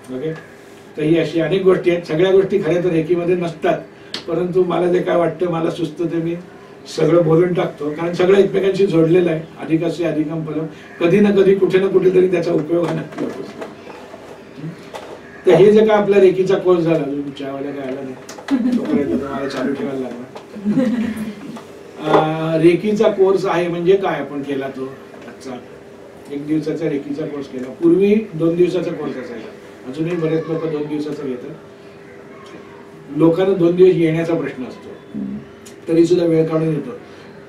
Okay. तर ही अशी अनेक गोष्टी आहेत. सगळ्या गोष्टी खऱ्या तर रेकीमध्ये नसतात, परंतु मला जे काय वाटतं, मला सुचतं ते मी सगळं बोलून टाकतो, कारण सगळं एकमेकांशी जोडलेलं आहे. अधिकस्य अधिकम फलम, कधी ना कधी कुठे ना कुठेतरी त्याचा उपयोग हा नक्की होतो. तर हे जे काय आपला रेकीचा कोर्स झाला, अजून चहावाला काय आला नाही, तोपर्यंत तुम्हाला चालू ठेवायला लागला. रेकीचा कोर्स आहे म्हणजे काय, आपण केला तो आजचा 1 दिवसाचा रेकीचा कोर्स केला. पूर्वी 2 दिवसाचा कोर्स असायचा, अजूनही बरेच लोक 2 दिवसाचा घेतात. लोकांना 2 दिवस येण्याचा प्रश्न असतो, तरी सुद्धा वेळ काढून येतो.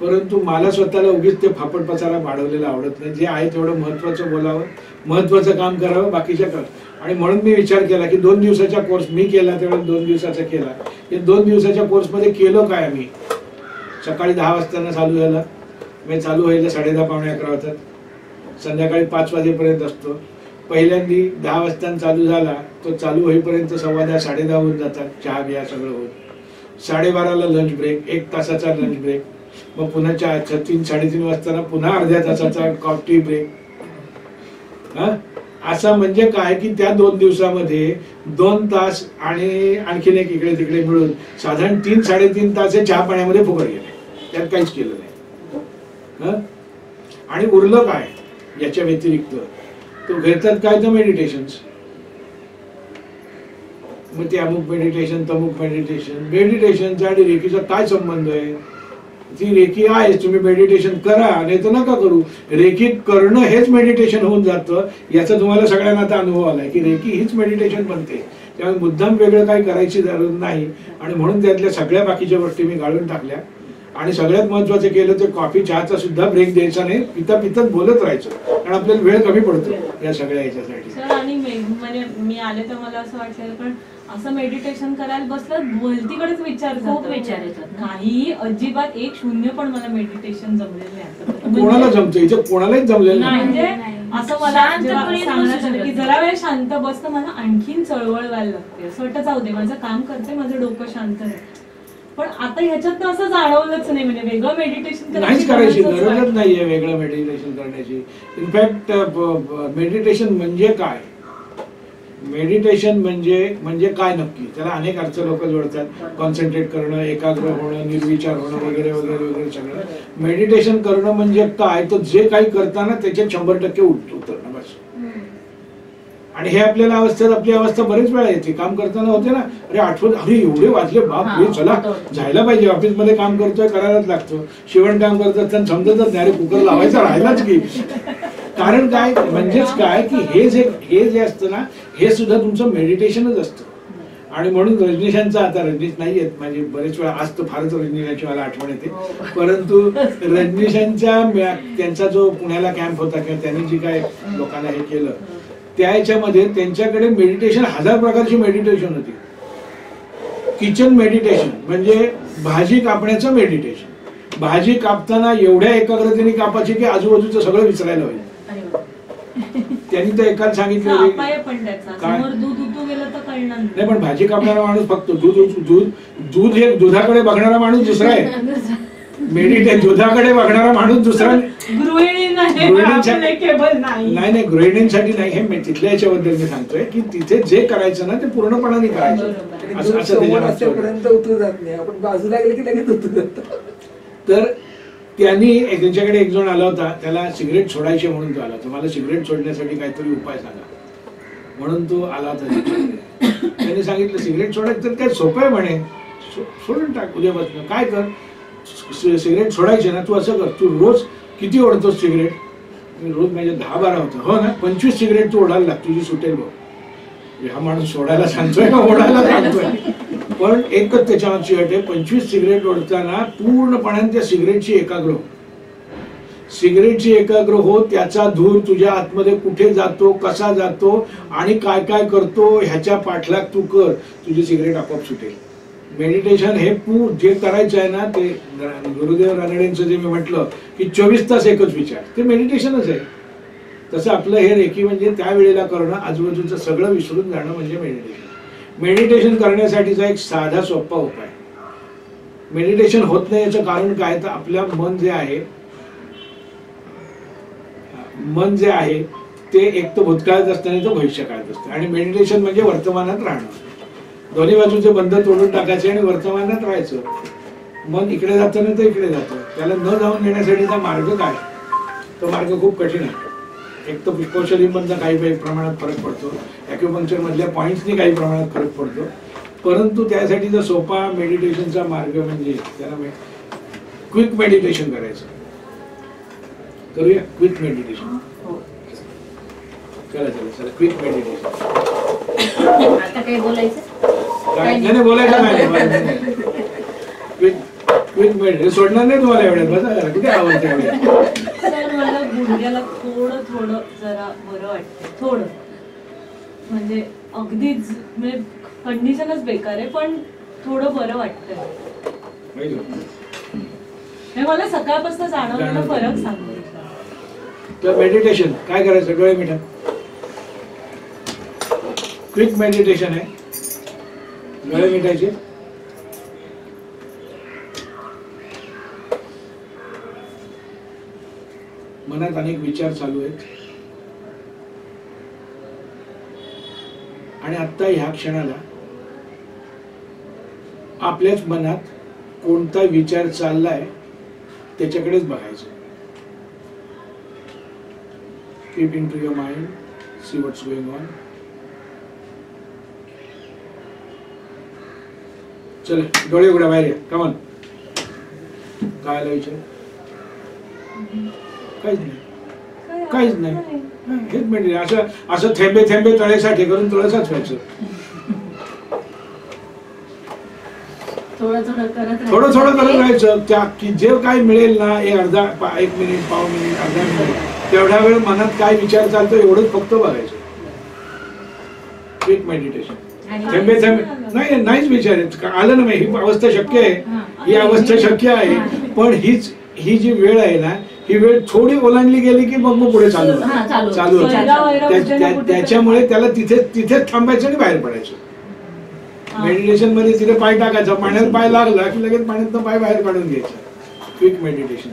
परंतु मला स्वतःला उगीच ते फापड पचायला वाढवलेलं आवडत नाही. जे आहे तेवढं महत्वाचं बोलावं, महत्वाचं काम करावं, बाकीच्या कर. आणि म्हणून मी विचार केला की 2 दिवसाचा कोर्स मी केला, तेवढा 2 दिवसाचा केला. या 2 दिवसाच्या कोर्समध्ये केलं काय आम्ही, सकाळी 10 वाजता चालू झाला, म्हणजे चालू व्हायला 10:30 पावणे 11 होतात, संध्याकाळी 5 वाजेपर्यंत असतो. पहिल्यांदी 10 वाजता चालू झाला, तो चालू होईपर्यंत 10:15 10:30 होऊन जातात, चहा बिया सगळं होऊन. 12:30ला लंच ब्रेक, 1 तासाचा लंच ब्रेक, मग पुन्हा 3 3:30 वाजता पुन्हा अर्ध्या तासाचा कॉफी ब्रेक. असं म्हणजे काय की त्या 2 दिवसामध्ये 2 तास आणि आणखीन एक इकडे तिकडे मिळून साधारण 3 3.5 तास चहा पाण्यामध्ये फुकट गेले, त्यात काहीच केलं नाही. आणि उरलं काय याच्या व्यतिरिक्त, तो घेतात काय तर मेडिटेशन्स. मग ते अमुक मेडिटेशन तमुक मेडिटेशन. मेडिटेशनचा आणि रेकीचा काय संबंध आहे? ती रेकी आहे, तुम्ही मेडिटेशन करा, नाही तर नका करू. रेकी करणं हेच मेडिटेशन होऊन जातं. याचा तुम्हाला सगळ्यांना आता अनुभव आलाय की रेकी हीच मेडिटेशन बनते. त्यामुळे मुद्दाम वेगळं काही करायची गरज नाही. आणि म्हणून त्यातल्या सगळ्या बाकीच्या गोष्टी मी गाळून टाकल्या. आणि सगळ्यात महत्वाचं केलं ते कॉफी चहाचा सुद्धा ब्रेक द्यायचा नाही, पिता पितच बोलत राहायचं, कारण आपल्याला वेळ कमी पडतो या सगळ्या याच्यासाठी. आणि म्हणजे मी आले तर मला असं वाटलं, पण असं मेडिटेशन करायला बसलं भलतीकडेच विचार खूप विचार येतात. काही अजिबात 1 शून्य पण मला मेडिटेशन जमलेलं नाही. कोणाला जमतं इथे, कोणालाच जमलेलं नाही. म्हणजे असं मला सांगण्यात की जरा वेळ शांत बसतं, मला आणखीन चळवळ व्हायला लागते. असं वाटतं जाऊ दे, माझं काम करते, माझं डोकं शांत आहे. पण आता ह्याच्यात असं जाणवलंच नाही, म्हणजे वेगळं मेडिटेशन नाहीच करायची गरजच नाहीये वेगळं मेडिटेशन करण्याची. इनफॅक्ट मेडिटेशन म्हणजे काय, मेडिटेशन म्हणजे काय नक्की, त्याला अनेक अर्थ लोक जोडतात. कॉन्सन्ट्रेट करणं, एकाग्र होणं, निर्विचार होणं वगैरे वगैरे वगैरे सगळं. मेडिटेशन करणं म्हणजे काय, तर जे काही करताना त्याच्यात 100% उतरणं बस. आणि हे आपल्याला आपली अवस्था बरेच वेळा येते. काम करताना होते ना, अरे आठवण, अरे एवढे वाजले, बाप रे, चला जायला पाहिजे, ऑफिस मध्ये काम करतोय, करायलाच लागतो. शिवण काम करत असताना समजतच नाही, अरे कुकर लावायचा राहिलाच की. कारण काय, म्हणजेच काय की हे जे असतं ना, हे सुद्धा तुमचं मेडिटेशनच असतं. आणि म्हणून रजनीशांचा, आता रजनीश नाही येत माझी बरेच वेळा, आज तर फारच रजनीशांची मला आठवण येते, परंतु रजनीशांच्या त्यांचा जो पुण्याला कॅम्प होता किंवा त्यांनी जी काय लोकांना हे केलं, त्याच्यामध्ये त्यांच्याकडे मेडिटेशन 1000 प्रकारची मेडिटेशन होती. किचन मेडिटेशन म्हणजे भाजी कापण्याचं मेडिटेशन. भाजी कापताना एवढ्या एकाग्रतेने कापायची की आजूबाजूचं सगळं विसरायला होईल. त्यांनी तर एकाच सांगितलं नाही, पण भाजी कापणारा माणूस फक्त दूध हे दुधाकडे बघणारा माणूस दुसरा आहे. दुधाकडे बघणारा माणूस दुसरा. नाही, गृहिणींसाठी नाही, हे तिथल्या याच्याबद्दल मी सांगतोय की तिथे जे करायचं ना ते पूर्णपणाने करायचं. तर त्यांनी त्यांच्याकडे एक जण आला होता, त्याला सिगरेट सोडायचे म्हणून तो आला होता. मला सिगरेट सोडण्यासाठी काहीतरी उपाय सांगा म्हणून तो आला होता. त्यांनी सांगितलं सिगरेट सोडायचं तर काय सोपं आहे म्हणे, सोडून टाक उद्यापासून. काय कर, सिगरेट सोडायचे ना, तू असं कर, तू रोज किती ओढतोस सिगरेट? रोज म्हणजे 10-12 होतं. हो ना, 25 सिगरेट तू ओढायला लाग, तुझी सुटेल बघ. हा माणूस सोडायला सांगतोय का ओढायला सांगतोय? पण एकच त्याच्यावरची अट आहे, 25 सिगरेट ओढताना पूर्णपणे त्या सिगरेटची एकाग्र हो. त्याचा धूर तुझ्या आतमध्ये कुठे जातो, कसा जातो आणि काय काय करतो ह्याच्या पाठलाग तू कर, तुझी सिगरेट आपोआप सुटेल. मेडिटेशन हे जे करायचं आहे ना, ते गुरुदेव रानडेंचं जे मी म्हटलं की 24 तास एकच विचार, ते मेडिटेशनच आहे. तसं आपलं हे रेकी म्हणजे त्यावेळेला करणं, आजूबाजूचं सगळं विसरून जाणं म्हणजे मेडिटेशन. मेडिटेशन करण्यासाठीचा एक साधा सोपा उपाय. मेडिटेशन होत नाही याचं कारण काय, तर आपल्या मन जे आहे ते एक तर भूतकाळात असतं आणि तो भविष्यकाळात असतं. आणि मेडिटेशन म्हणजे वर्तमानात राहणं, दोन्ही बाजूचे बंध तोडून टाकायचे आणि वर्तमानात राहायचं. मन इकडे जातं ना तर इकडे जातं. त्याला न जाऊन येण्यासाठीचा मार्ग काय? तो मार्ग खूप कठीण आहे. एक तर पुष्पशरीमधनं काही प्रमाणात फरक पडतो, ॲक्युपंक्चर मधल्या पॉईंट्सनी काही प्रमाणात फरक पडतो, परंतु त्यासाठीचा सोपा मेडिटेशनचा मार्ग म्हणजे त्याला क्विक मेडिटेशन करायचं. करूया क्विक मेडिटेशन. चला चला चला क्विक मेडिटेशन. आता काही बोलायचं? नाही बोलायचं नाही. क्विक मेडिटेशन सोडणार नाही तुम्हाला एवढ्यात. बसा कुठे आवडते एवढ्यात. सर मला गुडघ्याला थोडं जरा बरं वाटतं, थोडं म्हणजे अगदीच म्हणजे कंडिशनच बेकार आहे, पण थोडं बरं वाटतंय. मला सकाळपासून जाणवलेला फरक सांगतो. तर मेडिटेशन काय करायचं? डोळे मिटा. क्विक मेडिटेशन आहे. डोळे मिटायचे. मनात अनेक विचार चालू आहेत आणि आता ह्या क्षणाला आपल्याच मनात कोणता विचार चाललाय त्याच्याकडेच बघायचं. Peep into your mind, see what's going on. चल डोळे उघडा, बाहेर या. Come on. काय आला विचार? काहीच नाही, काहीच नाही. हेच म्हणजे असं थेंबे थेंबे तळेसाठी करून तळ साचवायचं. थोडं थोडं करत राहायचं. त्या की जे काय मिळेल ना, एक मिनिट, पाव मिनिट, अर्धा मिनिट, तेवढ्या वेळ मनात काय विचार चालतो एवढंच फक्त बघायचं. Quick meditation. थेंबे थेंबे नाहीच विचार आहेत. आलं ना, ही अवस्था शक्य आहे, ही अवस्था शक्य आहे, पण ही जी वेळ आहे ना, ही वेळ थोडी ओलांडली गेली की मग पुढे चालू होतं. त्याच्यामुळे त्याला तिथेच थांबायचं आणि बाहेर पडायचं. मेडिटेशन मध्ये तिथे पाय टाकायचा, पाण्यात पाय लागला की लगेच पाण्यात पाय बाहेर काढून घ्यायचा. Quick meditation.